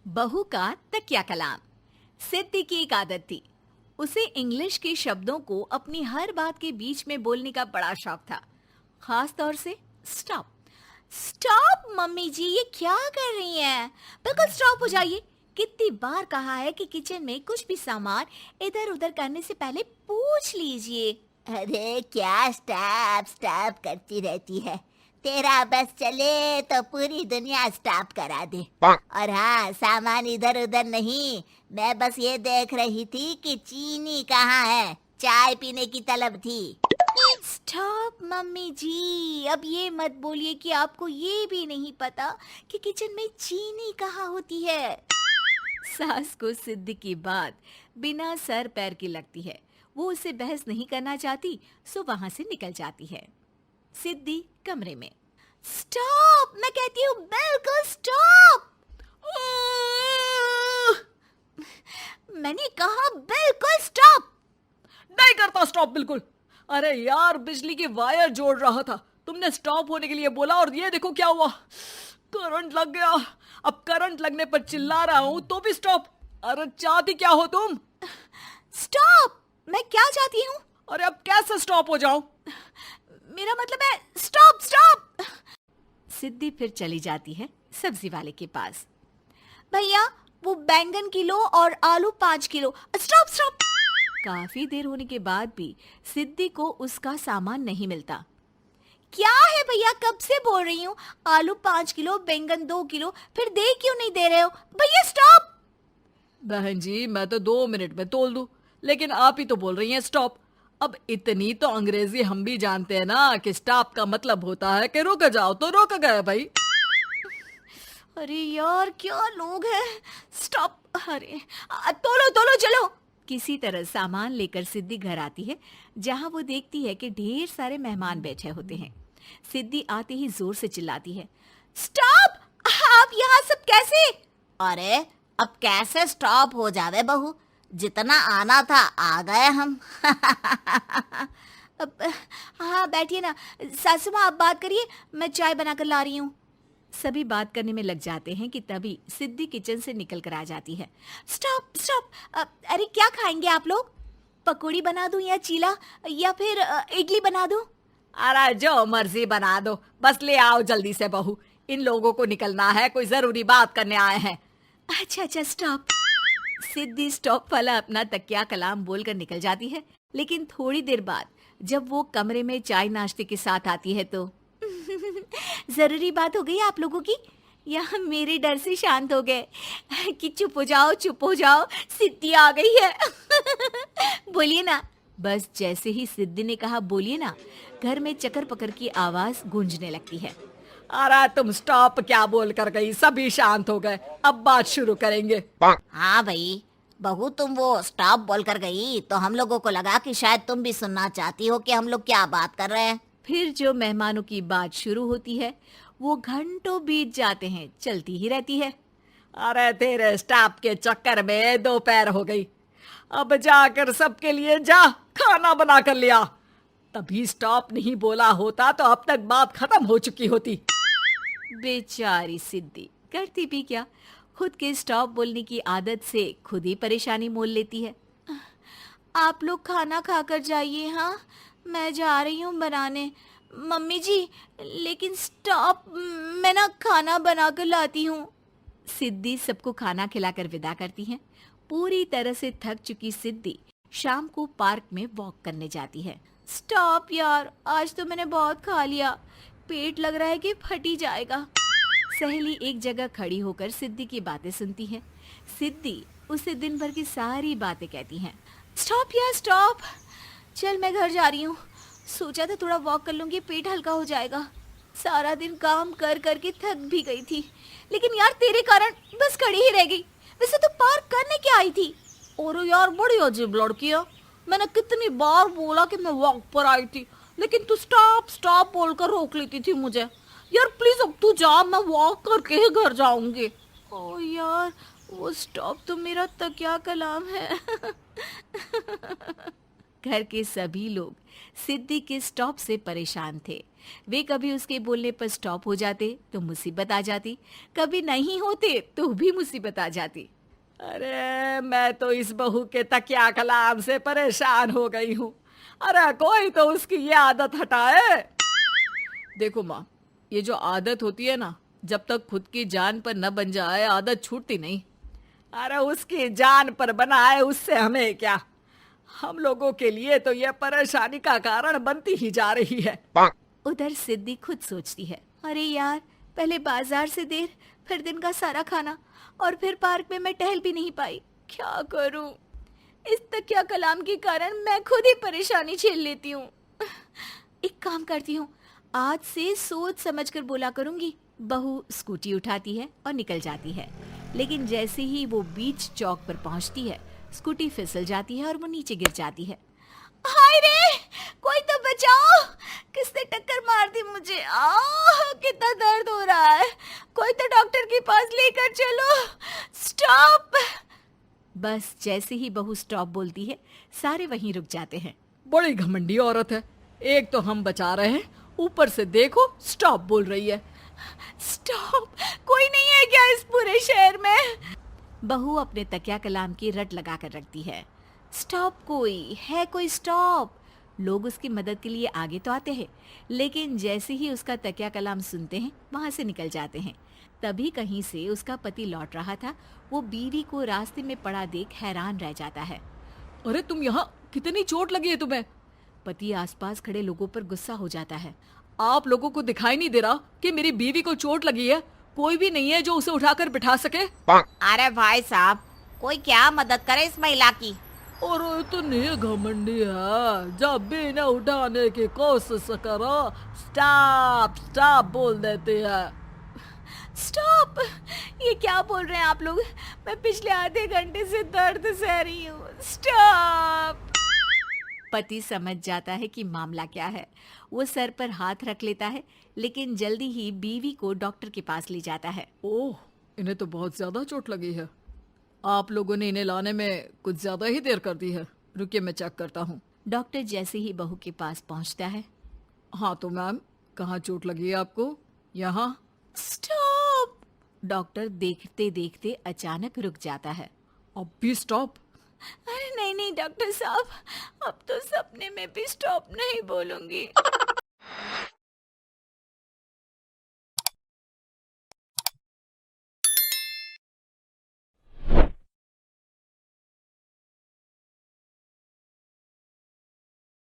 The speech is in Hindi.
बहू का तकिया कलाम। सिद्धि की एक आदत थी। उसे इंग्लिश के शब्दों को अपनी हर बात के बीच में बोलने का बड़ा शौक था, खास तौर से स्टॉप। स्टॉप मम्मी जी, ये क्या कर रही हैं? बिल्कुल स्टॉप हो जाइए। कितनी बार कहा है कि किचन में कुछ भी सामान इधर उधर करने से पहले पूछ लीजिए। अरे क्या स्टॉप स्टॉप करती रहती है। तेरा बस चले तो पूरी दुनिया स्टॉप करा दे। और हाँ, सामान इधर उधर नहीं, मैं बस ये देख रही थी कि चीनी कहाँ है। चाय पीने की तलब थी। स्टॉप मम्मी जी, अब ये मत बोलिए कि आपको ये भी नहीं पता कि किचन में चीनी कहाँ होती है। सास को सिद्धि की बात बिना सर पैर की लगती है। वो उससे बहस नहीं करना चाहती, सो वहां से निकल जाती है। सिद्धि कमरे में। स्टॉप, मैं कहती हूँ बिल्कुल स्टॉप। मैंने कहा बिल्कुल स्टॉप। नहीं करता स्टॉप बिल्कुल। अरे यार, बिजली की वायर जोड़ रहा था, तुमने स्टॉप होने के लिए बोला और ये देखो क्या हुआ, करंट लग गया। अब करंट लगने पर चिल्ला रहा हूं तो भी स्टॉप। अरे चाहती क्या हो तुम? स्टॉप, मैं क्या चाहती हूँ? अरे अब कैसे स्टॉप हो जाऊं? मेरा मतलब है स्टॉप स्टॉप। सिद्धि फिर चली जाती है सब्जी वाले के पास। भैया, वो बैंगन किलो और आलू 5 किलो। Stop stop. काफी देर होने के बाद भी सिद्धि को उसका सामान नहीं मिलता। क्या है भैया, कब से बोल रही हूँ आलू 5 किलो, बैंगन 2 किलो, फिर दे क्यों नहीं दे रहे हो? भैया स्टॉप। बहन जी, मैं तो 2 मिनट में तोल दूं, लेकिन आप ही तो बोल रही हैं स्टॉप। अब इतनी तो अंग्रेजी हम भी जानते हैं ना कि स्टॉप का मतलब होता है कि रुक जाओ, तो रुक गए भाई। अरे यार, क्या लोग हैं। स्टॉप। अरे तोलो तोलो चलो। किसी तरह सामान लेकर सिद्धि घर आती है, जहां वो देखती है कि ढेर सारे मेहमान बैठे होते हैं। सिद्धि आते ही जोर से चिल्लाती है, स्टॉप! आप यहाँ सब कैसे? अरे अब कैसे स्टॉप हो जावे बहू, जितना आना था आ गए हम। अब हाँ, बैठिए ना। सासू माँ, आप बात करिए, मैं चाय बनाकर ला रही हूँ। सभी बात करने में लग जाते हैं कि तभी सिद्धि किचन से निकल कर आ जाती है। Stop stop. अरे क्या खाएंगे आप लोग? पकौड़ी बना दूं या चीला, या फिर इडली बना दूं? अरे जो मर्जी बना दो, बस ले आओ जल्दी से बहू, इन लोगों को निकलना है, कोई जरूरी बात करने आए हैं। अच्छा अच्छा, स्टॉप। सिद्धि स्टॉप वाला अपना तकिया कलाम बोलकर निकल जाती है, लेकिन थोड़ी देर बाद जब वो कमरे में चाय नाश्ते के साथ आती है तो जरूरी बात हो गई आप लोगों की, या मेरे डर से शांत हो गए कि चुप हो जाओ, सिद्धि आ गई है। बोलिए ना। बस जैसे ही सिद्धि ने कहा बोलिए ना, घर में चकर पकर की आवाज गूंजने लगती है। अरे तुम स्टॉप क्या बोल कर गई, सभी शांत हो गए, अब बात शुरू करेंगे। हाँ भाई, बहू तुम वो स्टॉप बोल कर गई तो हम लोगों को लगा कि शायद तुम भी सुनना चाहती हो कि हम लोग क्या बात कर रहे हैं। फिर जो मेहमानों की बात शुरू होती है वो घंटों बीत जाते हैं, चलती ही रहती है। अरे तेरे स्टॉप के चक्कर में दोपहर हो गई, अब जाकर सबके लिए जा खाना बना कर लिया। तभी स्टॉप नहीं बोला होता तो अब तक बात खत्म हो चुकी होती। बेचारी सिद्धि करती भी क्या, खुद के स्टॉप बोलने की आदत से खुद ही परेशानी मोल लेती है। आप लोग खाना खाकर जाइए, हाँ मैं जा रही हूँ बनाने। मम्मी जी, लेकिन स्टॉप, मैं ना खाना बना कर लाती हूँ। सिद्धि सबको खाना खिलाकर विदा करती है। पूरी तरह से थक चुकी सिद्धि शाम को पार्क में वॉक करने जाती है। स्टॉप यार, आज तो मैंने बहुत खा लिया, पेट लग रहा है कि फट ही जाएगा। सहेली एक जगह खड़ी होकर सिद्धि की बातें सुनती है। सिद्धि उसे दिन भर की सारी बातें कहती हैं। स्टॉप यार स्टॉप, चल मैं घर जा रही हूँ। सोचा था थोड़ा वॉक कर लूंगी, पेट हल्का हो जाएगा। सारा दिन काम कर कर के थक भी गई थी, लेकिन यार तेरे कारण बस खड़ी ही रह गई। वैसे तो पार्क करने क्या आई थी? और यार बड़ी अजीब लड़की है, मैंने कितनी बार बोला कि मैं वॉक पर आई थी, लेकिन तू स्टॉप स्टॉप बोलकर रोक लेती थी मुझे। यार प्लीज अब तू जा, मैं वॉक करके ही घर जाऊंगी। ओ यार, वो स्टॉप तो मेरा तकिया कलाम है। घर के सभी लोग सिद्धि के स्टॉप से परेशान थे। वे कभी उसके बोलने पर स्टॉप हो जाते तो मुसीबत आ जाती, कभी नहीं होते तो भी मुसीबत आ जाती। अरे मैं तो इस बहू के तकिया कलाम से परेशान हो गई हूँ। अरे कोई तो उसकी ये आदत हटाए। देखो माँ, ये जो आदत होती है ना, जब तक खुद की जान पर न बन जाए आदत छूटती नहीं। अरे उसकी जान पर बनाए उससे हमें क्या, हम लोगों के लिए तो ये परेशानी का कारण बनती ही जा रही है। उधर सिद्धि खुद सोचती है, अरे यार, पहले बाजार से देर, फिर दिन का सारा खाना, और फिर पार्क में मैं टहल भी नहीं पाई। क्या करूं? इस तकिया कलाम के कारण मैं खुद ही परेशानी झेल लेती हूँ। एक काम करती हूँ, आज से सोच समझ कर बोला करूंगी। बहू स्कूटी उठाती है और निकल जाती है, लेकिन जैसे ही वो बीच चौक पर पहुंचती है, स्कूटी फिसल जाती है और वो नीचे गिर जाती है। हाय रे, कोई तो बचाओ, किसने टक्कर मार दी मुझे? कितना दर्द हो रहा है, कोई तो डॉक्टर के पास लेकर चलो। स्टॉप। बस जैसे ही बहू स्टॉप बोलती है, सारे वहीं रुक जाते हैं। बड़ी घमंडी औरत है, एक तो हम बचा रहे हैं, ऊपर से देखो स्टॉप बोल रही है। स्टॉप? कोई नहीं है क्या इस पूरे शहर में? बहू अपने तकिया कलाम की रट लगा कर रखती है। स्टॉप, कोई है? कोई स्टॉप? लोग उसकी मदद के लिए आगे तो आते हैं, लेकिन जैसे ही उसका तकिया कलाम सुनते हैं, वहां से निकल जाते हैं। तभी कहीं से उसका पति लौट रहा था। वो बीवी को रास्ते में पड़ा देख हैरान रह जाता है। अरे तुम यहाँ, कितनी चोट लगी है तुम्हें? पति आसपास खड़े लोगों पर गुस्सा हो जाता है। आप लोगों को दिखाई नहीं दे रहा कि मेरी बीवी को चोट लगी है? कोई भी नहीं है जो उसे उठाकर बिठा सके? अरे भाई साहब, कोई क्या मदद करे इस महिला की? और इतनी घमंडी है, जब भी इन्हें उठाने की कोशिश करो स्टॉप स्टॉप बोल देती है। स्टॉप! ये क्या बोल रहे हैं आप लोग? मैं पिछले आधे घंटे से दर्द सह रही हूँ। स्टॉप! पति समझ जाता है कि मामला क्या है। वो सर पर हाथ रख लेता है, लेकिन जल्दी ही बीवी को डॉक्टर के पास ले जाता है। ओह, इन्हें तो बहुत ज्यादा चोट लगी है। आप लोगों ने इन्हें लाने में कुछ ज्यादा ही देर कर दी है। रुकिए, मैं चेक करता हूँ। डॉक्टर जैसे ही बहू के पास पहुँचता है। हाँ तो मैम, कहाँ चोट लगी है आपको? यहाँ? स्टॉप! डॉक्टर देखते देखते अचानक रुक जाता है। अब भी स्टॉप? अरे नहीं नहीं डॉक्टर साहब, अब तो सपने में भी स्टॉप नहीं बोलूंगी।